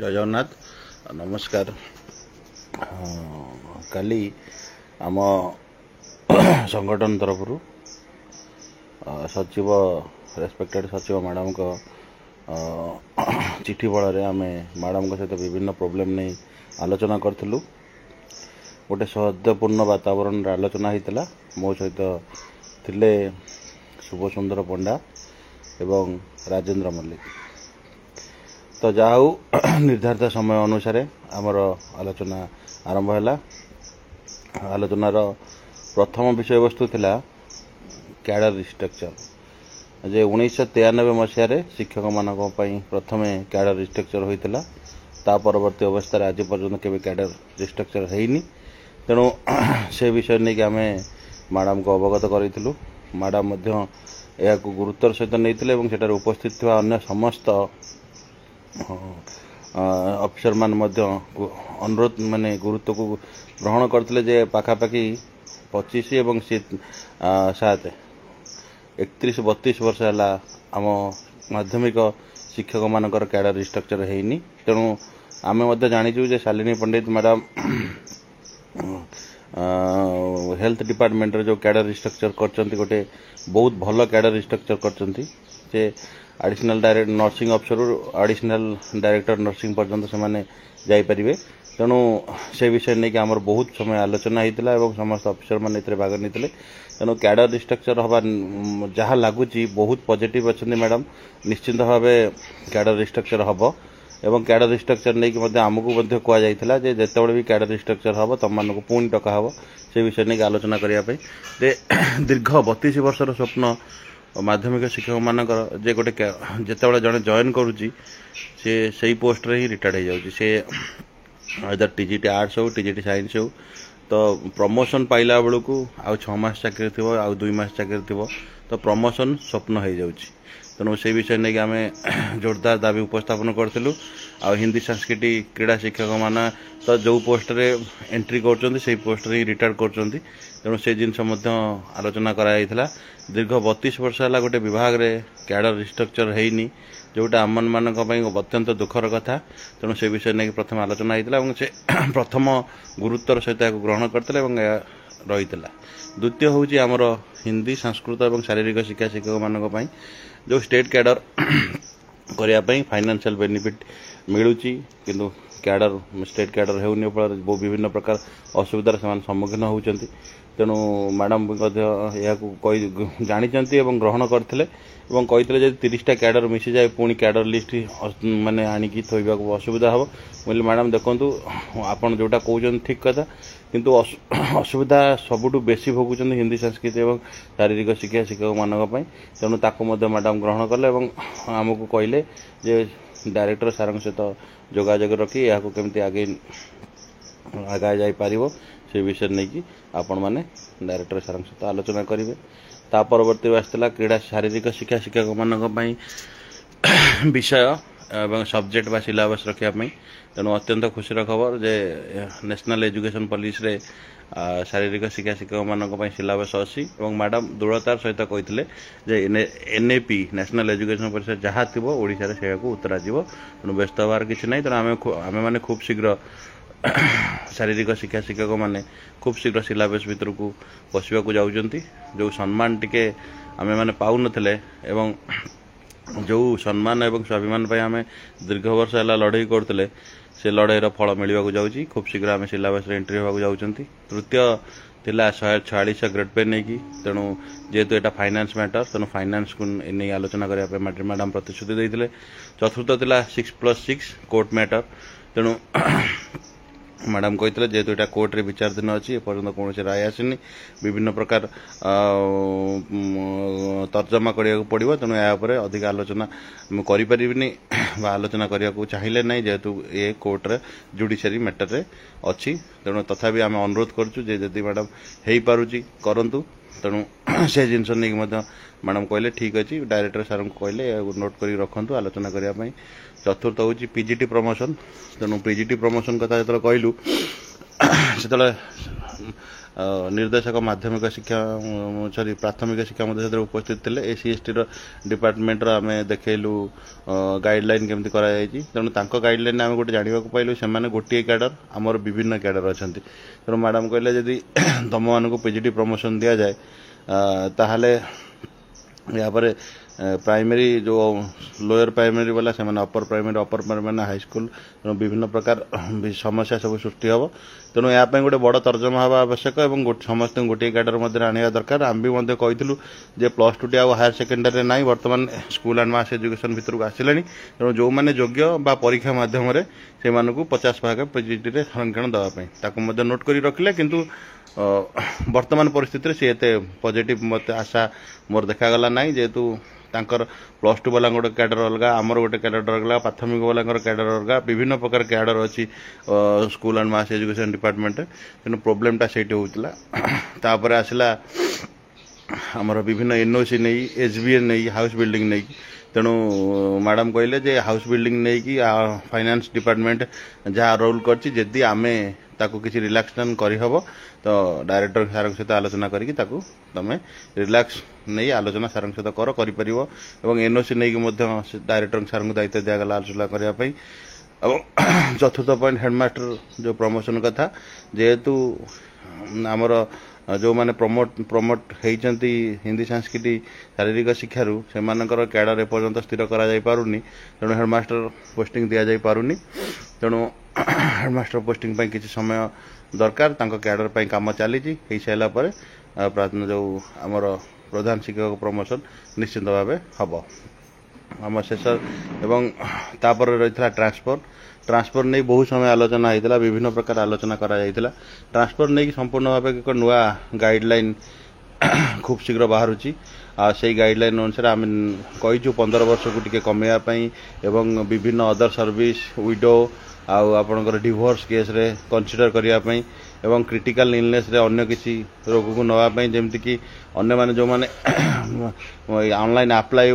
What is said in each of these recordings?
जय जगन्नाथ नमस्कार। काली आम संगठन तरफ सचिव रेस्पेक्टेड सचिव मैडम को चिठी बल आम मैडम सहित विभिन्न प्रोब्लेम नहीं आलोचना करूँ। गोटे सौहार्दपूर्ण वातावरण आलोचना होता। मो सहित थिले शुभ सुंदर पंडा एवं राजेंद्र मल्लिक। तो जाऊ निर्धारित समय अनुसार आमर आलोचना आरंभ है। आलोचनार प्रथम विषय वस्तु थिला कैडर रिस्ट्रक्चर। जे 1993 मसीह शिक्षक मान प्रथम कैडर रिस्ट्रक्चर होता। ता परवर्ती अवस्था आज पर्यंत केवे कैडर रिस्ट्रक्चर हैनी। तेणु से विषय नहीं कि आम मैडम को अवगत करूँ। मैडम यह गुरुत्वर सहित नहीं उपस्थित थी अन्य समस्त अफिसर मान अनुरोध माने गुरुत्व को ग्रहण करते जे पाखापाखि 25 एवं 7 31-32 वर्ष है आम माध्यमिक शिक्षक मानकर कैडर रिस्ट्रक्चर हैनी। तेणु आम जाचु जे Shalini Pandit madam health department जो कैडर रिस्ट्रक्चर करचंती गोटे बहुत भल कैडर रिस्ट्रक्चर करचंती। जे additional director nursing officer additional director nursing पर्यंत से जापरेंगे। तेणु से विषय नहीं कि आमर बहुत समय आलोचना होता और समस्त अफिसर मैंने भाग नहीं। तेणु कैडर रिस्ट्रक्चर हवा जहाँ लगुच बहुत पॉजिटिव अच्छा मैडम निश्चिंत भाव कैडर रिस्ट्रक्चर हम एवं कैडर रिस्ट्रक्चर नहीं कि आमको कहुला जिते भी कैडर रिस्ट्रक्चर हम तुम मानक पुणी डका हम से विषय नहीं आलोचना करने दीर्घ 32 वर्षर स्वप्न माध्यमिक शिक्षक मानकर जे गोटे जिते जड़े जॉइन करुच्ची से पोस्ट रे ही रिटायर्ड हो जाऊँगी। से इधर टीजीटी आर्ट्स हो टीजीटी साइंस हो तो प्रमोशन पाइला बेलू को आउ 6 मास चाकरी थी आउ 2 मास चाकरी थी तो प्रमोशन स्वप्न हो जाऊँगी। तेणु से विषय नहीं कि आम जोरदार दाबी उपस्थापन करूँ। आ हिंदी संस्कृति क्रीड़ा शिक्षक मान तो जो पोस्ट रे एंट्री कर पोस्ट रे रिटायर्ड कर। तेणु से जिनस आलोचना कराई। दीर्घ 32 वर्ष है गोटे विभाग रे कैडर रिस्ट्रक्चर हैनी जोटा आम मान अत्यंत दुखर कथा। तेणु से विषय नहीं प्रथम आलोचना होता से प्रथम गुरुत्वर सहित ग्रहण करते रही। द्वितीय हूँ आमर हिंदी संस्कृत और शारीरिक शिक्षा शिक्षक मान जो स्टेट कैडर करने फाइनेंशियल बेनिफिट मिलूँ किंतु कैडर स्टेट कैडर होनी फल विभिन्न प्रकार असुविधार से सम्मुखीन होती। तेणु मैडम यह जानी ग्रहण करते कही 30टा कैडर मिसी जाए पुणी कैडर लिस्ट माने आणिकी थोड़ा असुविधा हम बोले मैडम देखूँ आपड़ जोटा कहते ठीक कथा किंतु असुविधा सबुठ बेसी भोगुं हिंदी संस्कृति और शारीरिक शिक्षा शिक्षक मानी। तेणु ताकू मैडम ग्रहण कले आमको कहले जे डायरेक्टर सार सहित जोगाजोग रखी या केमती आगे आगे जापर से विषय नहीं कि आपण मैंने डायरेक्टर सार सहित आलोचना करेंगे। ता परवर्ती आसला क्रीड़ा शारीरिक शिक्षा शिक्षक मान विषय एवं सब्जेक्ट बा सिलेबस रखापी। तेणु अत्यंत खुशी खबर जे नेशनल एजुकेशन पॉलिसी रे शारीरिक शिक्षा शिक्षक मान सिलेबस अच्छी और मैडम दृढ़तार सहित कहते एनएपी नेशनल एजुकेशन पॉलिसी जहाँ थी ओडिशा से उत्तरा जीव। तेणु व्यस्त हबार किसी ना। तेणु आम मैंने खूब शीघ्र शारीरिक शिक्षा शिक्षक मैंने खूब शीघ्र सिलेबस भितर को पशिया को जाऊँच। जो सम्मान टिके आम मैंने पाऊन एवं जो सम्मान और स्वाभिमान आम दीर्घ वर्ष है लड़ाई करते से लड़ाईर फल मिलवा जाऊँगी। खूब शीघ्र आम सिलेबस एंट्री होगा जाऊँच। तृतीय थिला 146 ग्रेड पे नहीं कि। तेणु जेहेतु यहाँ फाइनान्स मैटर तेणु फाइनान्स को नहीं आलोचना करने मैडम प्रतिश्रुति देते। चतुर्थ थिला 6+6 कोर्ट मैटर। तेणु मैडम कहते जेहेतु यहाँ कोर्ट रे विचाराधीन अच्छी एपर्तंत कौन राय आसनी विभिन्न प्रकार तर्जमा करा पड़ो। तेणु यापर अधिक आलोचना करें आलोचना करने को चाहिए ना जेहेतु ये कोर्ट रे जुडिशियरी मैटर रे अच्छी। तेणु तथापि आम अनुरोध करूँ जदि मैडम हो पारुची करंतु। तेणु से जिनस नहीं मैडम कहले ठीक अच्छे डायरेक्टर सार को कहले नोट कर रखु आलोचना करने। चतुर्थ हूँ पीजीटी प्रमोशन। तेणु पीजीटी प्रमोशन कथा जो कहलु से निर्देशक माध्यमिक शिक्षा सॉरी प्राथमिक शिक्षा मध्य उपस्थित थे SC/ST डिपार्टमेंट आम देखलु गाइडलाइन केमती कराई तेणु गाइडलाइन आम गोटे जानवा पाइलु से गोटे कैडर आमर विभिन्न कैडर अच्छा तेणु मैडम कहले जदि तुम मान पीजीटी प्रमोशन दि जाए ताहले यापर प्राइमरी जो लोअर प्राइमरी वाला से अपर प्राइमरी हाई स्कूल विभिन्न प्रकार समस्या सब सृष्टि हम तेणु यहाँ गोटे बड़ तर्जमा हवा आवश्यक और समस्त गोटे कैडर मध्य आने दरकार आम भी कहूँ जे +2 आउ हायर सेकेंडरी ना बर्तमान स्कूल एंड मास एजुकेशन भितर को आसिला तेणु जो मैंने योग्य बा परीक्षा मध्यम से 50% पीजीटी संरक्षण देवाई नोट कर रखिले किंतु वर्तमान परिस्थिति सी एत पॉजिटिव मत आशा मोर देखागला ना जेहेतु तांकर +2 वाला गोटे कैडर अलग आमर गोटे कैडर अलग प्राथमिक वाला कैडर अलग विभिन्न प्रकार कैडर अच्छी school and mass education department तेणु प्रोब्लेमटा से होता आसला आमर विभिन्न एनओसी नहीं SBN नहीं हाउस बिल्डिंग नहीं तेणु मैडम कहले जे हाउस बिल्डिंग नहीं कि फाइनेंस डिपार्टमेंट जहाँ रोल करदी आम ताकू किसी रिलैक्सेशन करहब तो डायरेक्टर सार सहित आलोचना करी तुम रिलैक्स नहीं आलोचना सार सहित कर एनओसी नहीं डायरेक्टर सार को दायित्व दिगला आलोचना करने चतुर्थ पॉइंट हेडमास्टर जो प्रमोशन कथा जेहेतु आमर जो मैंने प्रमोट होती हिंदी संस्कृति शारीरिक शिक्षारू से कैडर एपर्यंत स्थिर कर तेणु हेडमास्टर पोस्टिंग दि जा पारुनी तेणु हेडमास्टर पोस्टिंग पर किसी समय दरकार कैडर पर कम चली सारापर जो आमर प्रधान शिक्षक प्रमोशन निश्चित भाव हम आम शेष एवं तापर रही ट्रांसफर नहीं बहुत समय आलोचना होता विभिन्न प्रकार आलोचना करा ट्रांसफर नहीं संपूर्ण भाव एक नुआ गाइडलाइन खूब शीघ्र बाहर से गाइडलाइन अनुसार आम कहीचु 15 वर्ष को टी कमेवाई एवं विभिन्न अदर सर्विस विडो आपणकर डिवोर्स केस रे कंसीडर करने एवं क्रिटिकल इलनेस रे अन्य किसी रोग को नापी जमती कि अन्य माने जो माने ऑनलाइन अप्लाई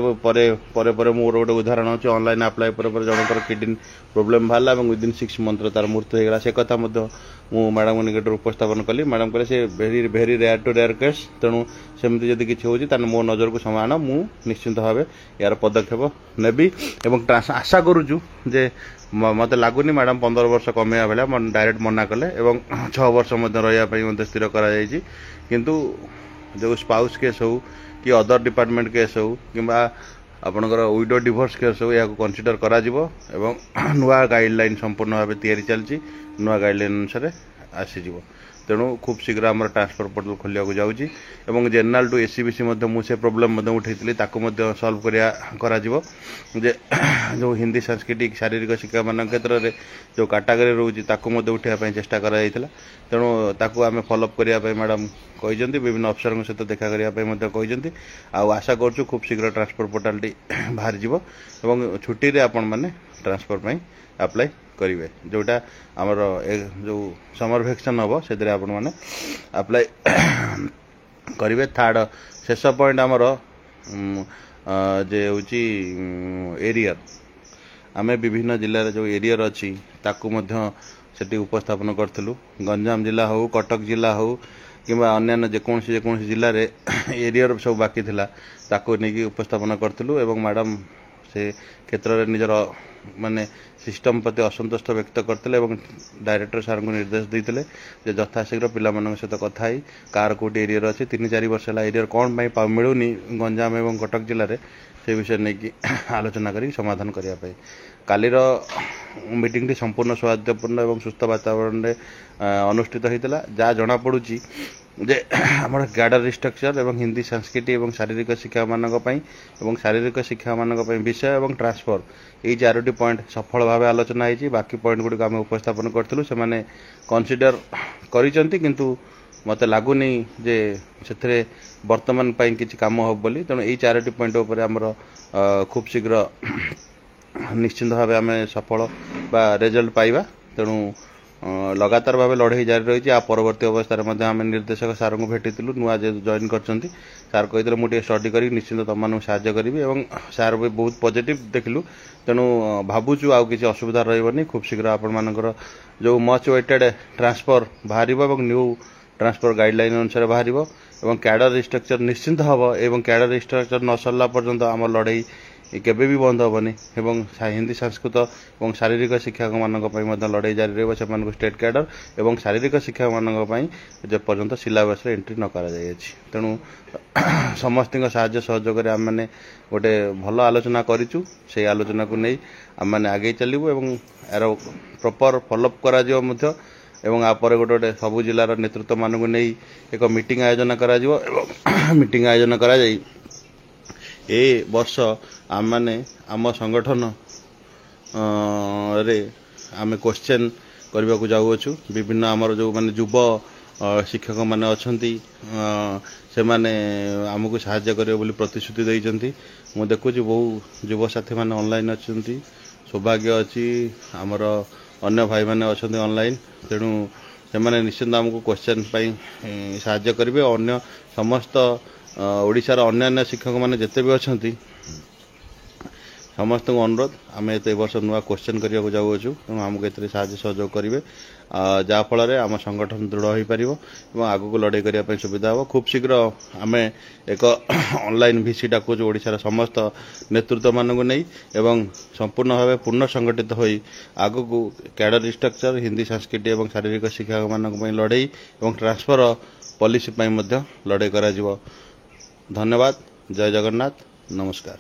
पर मोर गोटे उदाहरण अच्छे ऑनलाइन अप्लाई पर जनकर किडनी प्रोब्लेम बाहर विदिन 6 मंथ तार मृत्यु होगा से कथा मु मैडम निकट उपस्थापन कली मैडम कहले से very rare to rare case तेणु सेमती जदि किसी होची मो नजर को समान मु निश्चिंत भाव यार पदक्षेप नेबी एवं आशा करुचु जे मत लगुनि मैडम 15 वर्ष कमेवा बेला डायरेक्ट मना कले 6 वर्ष रही स्थिर किंतु जो स्पाउस केस हो कि अदर डिपार्टमेंट केस हो कि आपणकर विडो डिवोर्स केस हो या कंसीडर करा नुआ गाइडलाइन संपूर्ण भाव तैयारी चलती नुआ गाइडलाइन अनुसार आसीज तेणु खूब शीघ्र आम ट्रांसफर पोर्टल खोलिया जाऊँगी और जेनराल टू SCBC मुझे प्रोब्लेम उठाई सल्व करा जे जो हिंदी सांस्कृतिक शारीरिक शिक्षा मान क्षेत्र में जो कैटेगरी रोचे उठाई चेष्टा कराई तेणु ताकू आम फॉलोअप करने मैडम कहते विभिन्न अफसर सहित देखा करने आशा करूँ खूब शीघ्र ट्रांसफर पोर्टाल टी बाहर एवं छुट्टी आपण मैंने ट्रांसफर अप्लाई करेंगे जोटा आमर जो समर वैकेशन हम से आपण मैंने अप्लाई करेंगे थर्ड शेष पॉइंट आमर जे हूँ एरियर आम विभिन्न जिले जो एरियर अच्छी से उपस्थापन करूँ गंजाम जिला हो कटक जिला हो कि अन्य जेको जिले में एरियर सब बाकी थिला ताको नहीं उपस्थापन करूँ एवं मैडम से क्षेत्र में निजर माने सिस्टम प्रति असंतुष्ट व्यक्त करते डायरेक्टर सार को निर्देश देते यथाशीघ्र पिला सहित कथा कार कौटी एरिया अच्छी 3-4 वर्ष है एरिया कौन मिलूनी गंजाम एवं कटक जिले में से विषय नहीं आलोचना कर समाधान करने कालीर मीटिंग संपूर्ण सौहार्दपूर्ण और सुस्थ वातावरण में अनुष्ठित होता जहाँ जना पड़ुची जे आम कैडर स्ट्रक्चर एवं हिंदी संस्कृति और शारीरिक शिक्षा मानी शारीरिक शिक्षा मानी विषय और ट्रांसफर यही 4टी पॉइंट सफल भाव आलोचना होती बाकी पॉइंट गुड़िक आम उपस्थापन करूँ से कनसीडर किंतु मत लगुनि जे से वर्तमान किसी कम हम बोली तेणु यही 4टी पॉइंट उपर आमर खूब शीघ्र निश्चिंत भाव आम सफल बा रिजल्ट पाइबा तेणु लगातार भाव लड़े जारी रही आ परवर्ती अवस्था आम निर्देशक सार को भेटी नुआ जॉइन कर सार कहते मुझे स्टडी कर निश्चिंत तुम साहय करी और सार भी बहुत पॉजिटिव देखलु तेणु भावुचु आउ किसी असुविधा रही खूब शीघ्र आपण मानकर जो मच वेटेड ट्रांसफर बाहर न्यू ट्रांसफर गाइडलाइन अनुसार बाहर एवं कैडर रिस्ट्रक्चर निश्चिंत हम एवं कैडर रिस्ट्रक्चर न सरला पर्यंत आम लड़ाई केबे भी बंद हेनी एवं हिंदी संस्कृत और शारीरिक शिक्षक मानक लड़ाई जारी रही स्टेट कैडर एवं शारीरिक शिक्षक मानक जे पर्यंत सिलेबस एंट्री न कर तेणु समस्त साहाय्य सहयोग आम मैंने गोटे भल आलोचना करूँ से आलोचना को नहीं आम मैंने आगे चलू एवं यार प्रॉपर फॉलोअप करा एवं आपर गोटे गोटे सबू जिलार नेतृत्व मानक नहीं एक मीटिंग आयोजन करा मीटिंग आयोजन करा ए वर्ष आम माने आम संगठन रे आम क्वेश्चन करने को जाऊँ विभिन्न आमर जो माने युव शिक्षक माने अछंती से माने आमको सहाय्य करेंगे बोली प्रतिश्रुति देइचंती मु देखुची बहु युव साथी माने ऑनलाइन अछंती सौभाग्य अच्छी आमर अन्य भाई माने अछंती ऑनलाइन तेणु से माने निश्चिंत आमको क्वेश्चन पाई सहाय्य करेंगे अन्य समस्त ओडिशार अन्य शिक्षक माने जिते भी अछंती समस्त अनुरोध आम ए वर्ष नुआ क्वेश्चन करने को जाऊँ तेणु आमको ए साहाय्य सहयोग करेंगे जहाँफल आम संगठन दृढ़ हो पार आग को लड़ाई करने सुविधा हम खूब शीघ्र आम एक ऑनलाइन भिसी डाकुच ओडिशार समस्त नेतृत्व मानक नहीं एवं संपूर्ण भाव पूर्ण संगठित हो आग को कैडर स्ट्रक्चर हिंदी संस्कृति और शारीरिक शिक्षक मानक लड़ाई और ट्रांसफर पॉलिसी लड़ाई करा धन्यवाद। जय जगन्नाथ। नमस्कार।